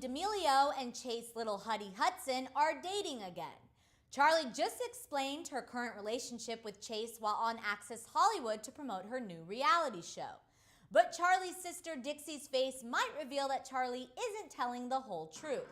D'Amelio and Chase Lil Huddy Hudson are dating again. Charli just explained her current relationship with Chase while on Access Hollywood to promote her new reality show. But Charli's sister Dixie's face might reveal that Charli isn't telling the whole truth.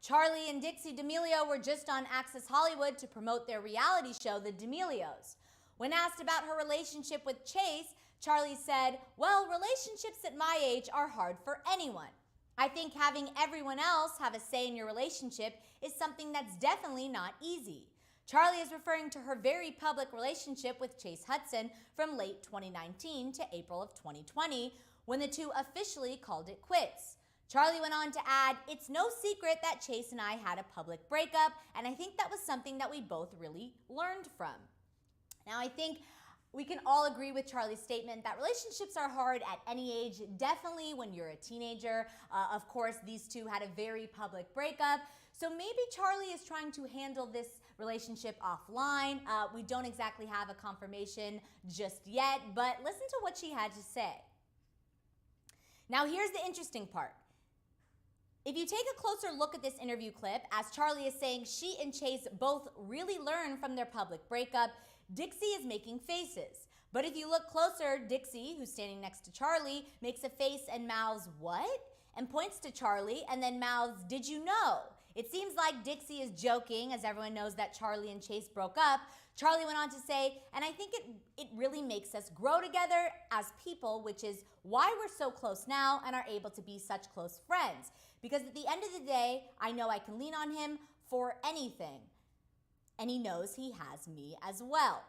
Charli and Dixie D'Amelio were just on Access Hollywood to promote their reality show, The D'Amelios. When asked about her relationship with Chase, Charli said, "Well, relationships at my age are hard for anyone. I think having everyone else have a say in your relationship is something that's definitely not easy." Charli is referring to her very public relationship with Chase Hudson from late 2019 to April of 2020, when the two officially called it quits. Charli went on to add, "It's no secret that Chase and I had a public breakup, and I think that was something that we both really learned from." Now, I think we can all agree with Charli's statement that relationships are hard at any age, definitely when you're a teenager. Of course, these two had a very public breakup, so maybe Charli is trying to handle this relationship offline. We don't exactly have a confirmation just yet, but listen to what she had to say. Now, here's the interesting part. If you take a closer look at this interview clip, as Charli is saying she and Chase both really learned from their public breakup, Dixie is making faces. But if you look closer, Dixie, who's standing next to Charli, makes a face and mouths, "What?" and points to Charli and then mouths, "Did you know?" It seems like Dixie is joking, as everyone knows that Charli and Chase broke up. Charli went on to say, "And I think it really makes us grow together as people, which is why we're so close now and are able to be such close friends. Because at the end of the day, I know I can lean on him for anything. And he knows he has me as well."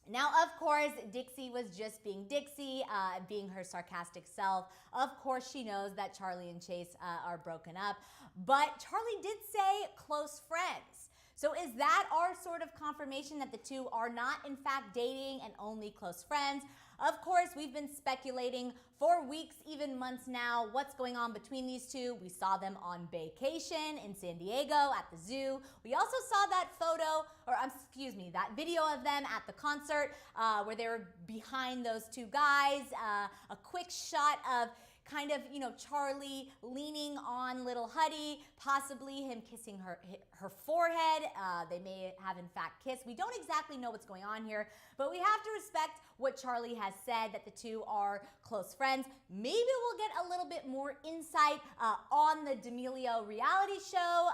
Now, of course, Dixie was just being Dixie, being her sarcastic self. Of course, she knows that Charli and Chase are broken up. But Charli did say close friends. So is that our sort of confirmation that the two are not, in fact, dating and only close friends? Of course, we've been speculating for weeks, even months now, what's going on between these two. We saw them on vacation in San Diego at the zoo. We also saw that that video of them at the concert where they were behind those two guys. A quick shot of kind of, Charli leaning on Lil Huddy, possibly him kissing her forehead. They may have in fact kissed. We don't exactly know what's going on here, but we have to respect what Charli has said, that the two are close friends. Maybe we'll get a little bit more insight on the D'Amelio reality show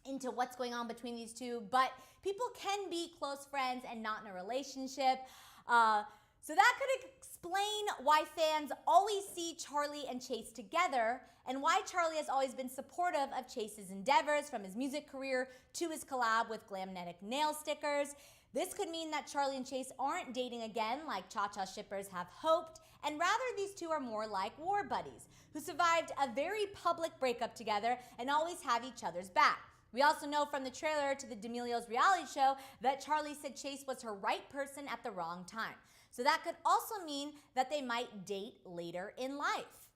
into what's going on between these two, but people can be close friends and not in a relationship. So that could explain why fans always see Charli and Chase together, and why Charli has always been supportive of Chase's endeavors, from his music career to his collab with Glamnetic nail stickers. This could mean that Charli and Chase aren't dating again like Cha-Cha shippers have hoped, and rather these two are more like war buddies who survived a very public breakup together and always have each other's back. We also know from the trailer to the D'Amelios reality show that Charli said Chase was her right person at the wrong time. So that could also mean that they might date later in life.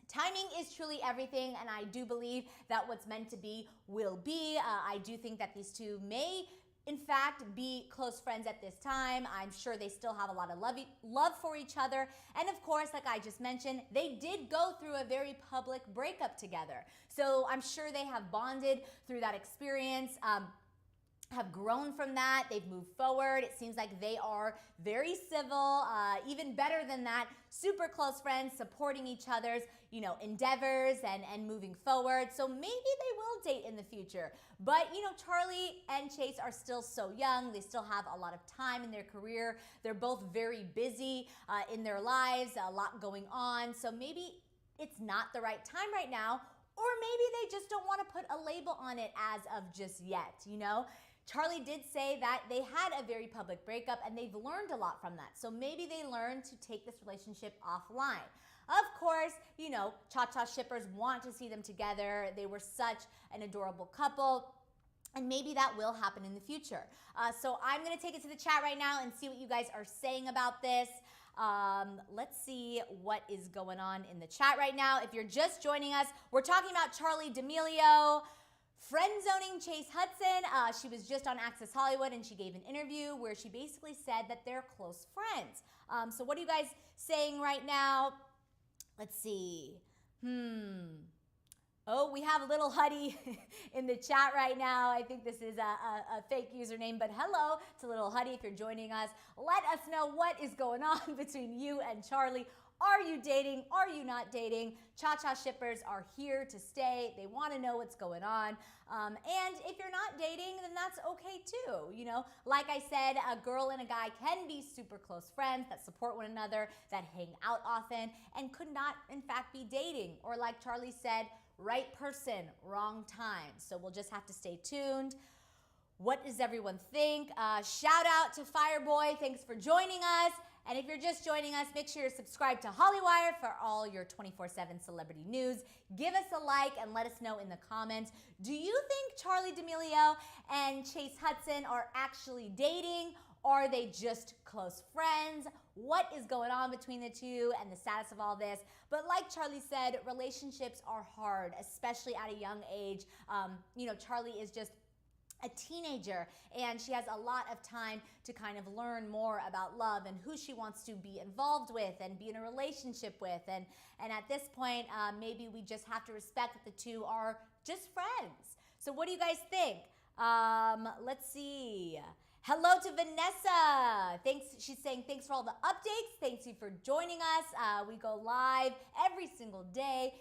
Timing is truly everything, and I do believe that what's meant to be will be. I do think that these two may, in fact, be close friends at this time. I'm sure they still have a lot of love for each other. And of course, like I just mentioned, they did go through a very public breakup together. So I'm sure they have bonded through that experience. Have grown from that. They've moved forward. It seems like they are very civil, even better than that, super close friends, supporting each other's, endeavors and moving forward. So maybe they will date in the future. But, Charli and Chase are still so young. They still have a lot of time in their career. They're both very busy in their lives, a lot going on. So maybe it's not the right time right now, or maybe they just don't want to put a label on it as of just yet, Charli did say that they had a very public breakup and they've learned a lot from that. So maybe they learned to take this relationship offline. Of course, Cha-Cha shippers want to see them together. They were such an adorable couple. And maybe that will happen in the future. So I'm going to take it to the chat right now and see what you guys are saying about this. Let's see what is going on in the chat right now. If you're just joining us, we're talking about Charli D'Amelio friendzoning Chase Hudson. She was just on Access Hollywood and she gave an interview where she basically said that they're close friends. So what are you guys saying right now? Let's see. we have Lil Huddy in the chat right now. I think this is a fake username, but hello to Lil Huddy if you're joining us. Let us know what is going on between you and Charli. Are you dating? Are you not dating? Cha-cha shippers are here to stay. They want to know what's going on. And if you're not dating, then that's okay too. You know, like I said, a girl and a guy can be super close friends that support one another, that hang out often, and could not, in fact, be dating. Or like Charli said, right person, wrong time. So we'll just have to stay tuned. What does everyone think? Shout out to Fireboy. Thanks for joining us. And if you're just joining us, make sure to subscribe to Hollywire for all your 24/7 celebrity news. Give us a like and let us know in the comments. Do you think Charli D'Amelio and Chase Hudson are actually dating? Are they just close friends? What is going on between the two and the status of all this? But like Charli said, relationships are hard, especially at a young age. You know, Charli is just a teenager, and she has a lot of time to kind of learn more about love and who she wants to be involved with and be in a relationship with. And at this point, maybe we just have to respect that the two are just friends. So what do you guys think? Let's see. Hello to Vanessa. Thanks. She's saying thanks for all the updates. Thanks you for joining us. We go live every single day.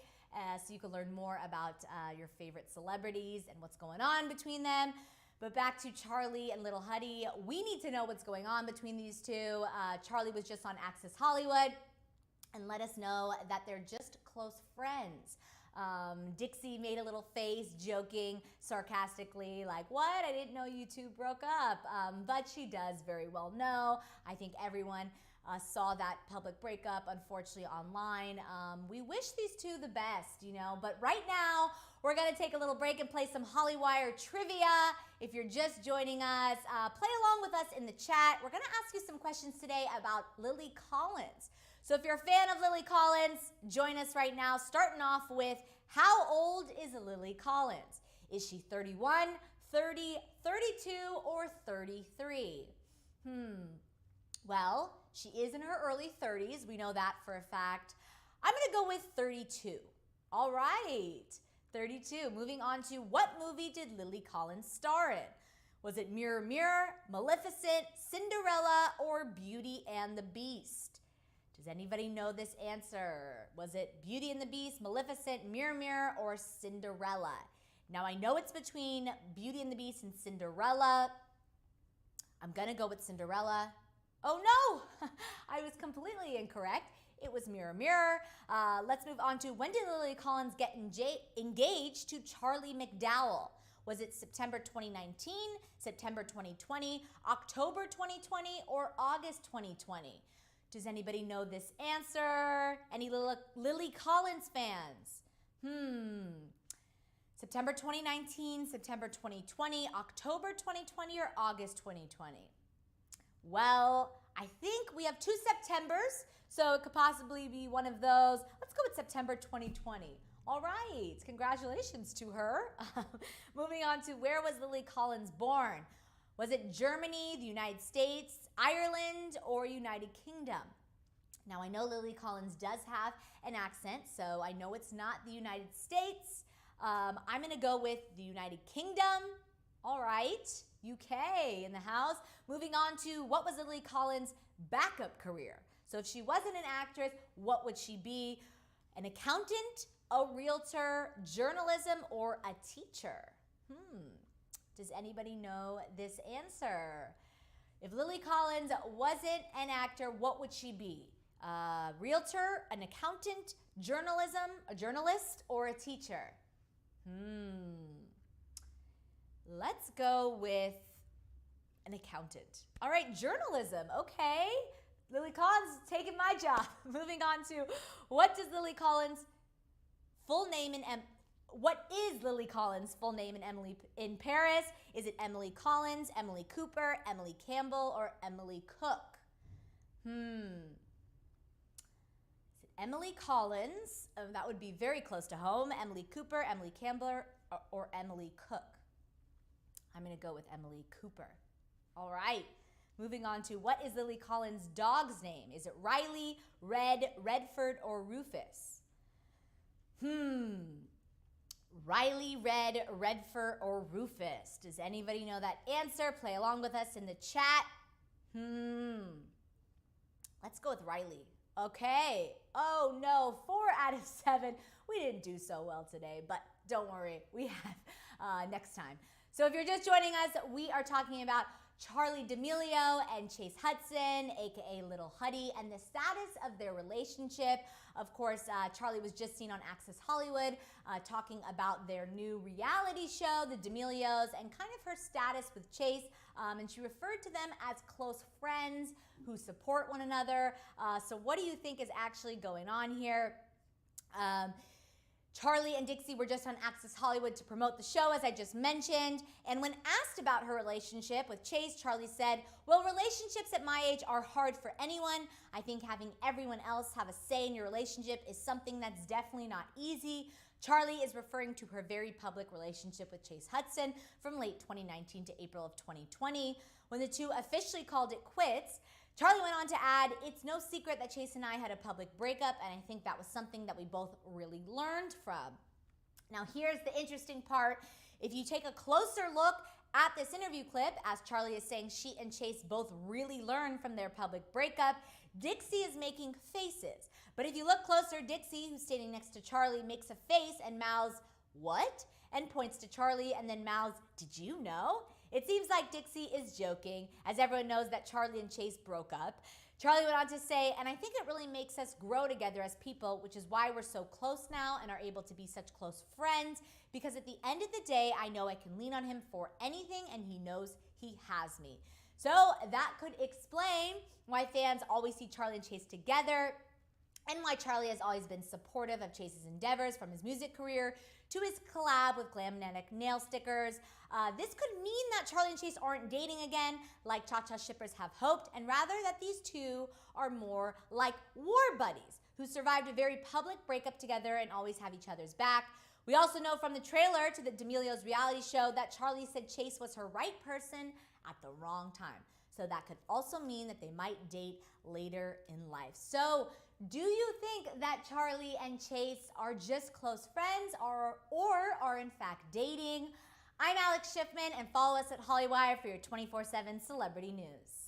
So you can learn more about your favorite celebrities and what's going on between them. But back to Charli and Lil Huddy. We need to know what's going on between these two. Charli was just on Access Hollywood and let us know that they're just close friends. Dixie made a little face, joking sarcastically, like, what? I didn't know you two broke up. But she does very well know. I think everyone saw that public breakup, unfortunately, online. We wish these two the best, you know, but right now we're gonna take a little break and play some Hollywire trivia. If you're just joining us, play along with us in the chat. We're gonna ask you some questions today about Lily Collins. So if you're a fan of Lily Collins, join us right now, starting off with, how old is Lily Collins? Is she 31, 30, 32, or 33? Well, she is in her early 30s. We know that for a fact. I'm going to go with 32. All right, 32. Moving on to, what movie did Lily Collins star in? Was it Mirror, Mirror, Maleficent, Cinderella, or Beauty and the Beast? Does anybody know this answer? Was it Beauty and the Beast, Maleficent, Mirror, Mirror, or Cinderella? Now, I know it's between Beauty and the Beast and Cinderella. I'm going to go with Cinderella. Oh no, I was completely incorrect. It was Mirror, Mirror. Let's move on to, when did Lily Collins get engaged to Charlie McDowell? Was it September 2019, September 2020, October 2020, or August 2020? Does anybody know this answer? Any Lily Collins fans? September 2019, September 2020, October 2020, or August 2020? Well, I think we have two Septembers, so it could possibly be one of those. Let's go with September 2020. All right, congratulations to her. Moving on to, where was Lily Collins born? Was it Germany, the United States, Ireland, or United Kingdom? Now, I know Lily Collins does have an accent, so I know it's not the United States. I'm going to go with the United Kingdom. All right, UK in the house. Moving on to, what was Lily Collins' backup career? So if she wasn't an actress, what would she be? An accountant, a realtor, journalism, or a teacher? Does anybody know this answer? If Lily Collins wasn't an actor, what would she be? A realtor, an accountant, journalism, a journalist, or a teacher? Let's go with an accountant. All right, journalism, okay. Lily Collins is taking my job. Moving on to, what does Lily Collins' full name in what is Lily Collins' full name in Emily in Paris? Is it Emily Collins, Emily Cooper, Emily Campbell, or Emily Cook? Is it Emily Collins? That would be very close to home. Emily Cooper, Emily Campbell, or Emily Cook? I'm going to go with Emily Cooper. All right. Moving on to, what is Lily Collins' dog's name? Is it Riley, Red, Redford, or Rufus? Riley, Red, Redfur, or Rufus? Does anybody know that answer? Play along with us in the chat. Let's go with Riley. Okay. Oh no, 4 out of 7. We didn't do so well today, but don't worry, we have next time. So if you're just joining us, we are talking about Charli D'Amelio and Chase Hudson, aka Lil Huddy, and the status of their relationship. Of course, Charli was just seen on Access Hollywood talking about their new reality show, The D'Amelios, and kind of her status with Chase. And she referred to them as close friends who support one another. So what do you think is actually going on here? Charli and Dixie were just on Access Hollywood to promote the show, as I just mentioned. And when asked about her relationship with Chase, Charli said, well, relationships at my age are hard for anyone. I think having everyone else have a say in your relationship is something that's definitely not easy. Charli is referring to her very public relationship with Chase Hudson from late 2019 to April of 2020, when the two officially called it quits. Charli went on to add, it's no secret that Chase and I had a public breakup, and I think that was something that we both really learned from. Now, here's the interesting part. If you take a closer look at this interview clip, as Charli is saying she and Chase both really learned from their public breakup, Dixie is making faces. But if you look closer, Dixie, who's standing next to Charli, makes a face and mouths, what? And points to Charli and then mouths, did you know? It seems like Dixie is joking, as everyone knows that Charli and Chase broke up. Charli went on to say, and I think it really makes us grow together as people, which is why we're so close now and are able to be such close friends, because at the end of the day, I know I can lean on him for anything, and he knows he has me. So that could explain why fans always see Charli and Chase together, and why Charli has always been supportive of Chase's endeavors, from his music career to his collab with Glamnetic nail stickers. This could mean that Charli and Chase aren't dating again, like Cha-Cha shippers have hoped, and rather that these two are more like war buddies who survived a very public breakup together and always have each other's back. We also know from the trailer to the D'Amelios reality show that Charli said Chase was her right person at the wrong time. So that could also mean that they might date later in life. So do you think that Charli and Chase are just close friends or are in fact dating? I'm Alex Schiffman, and follow us at Hollywire for your 24/7 celebrity news.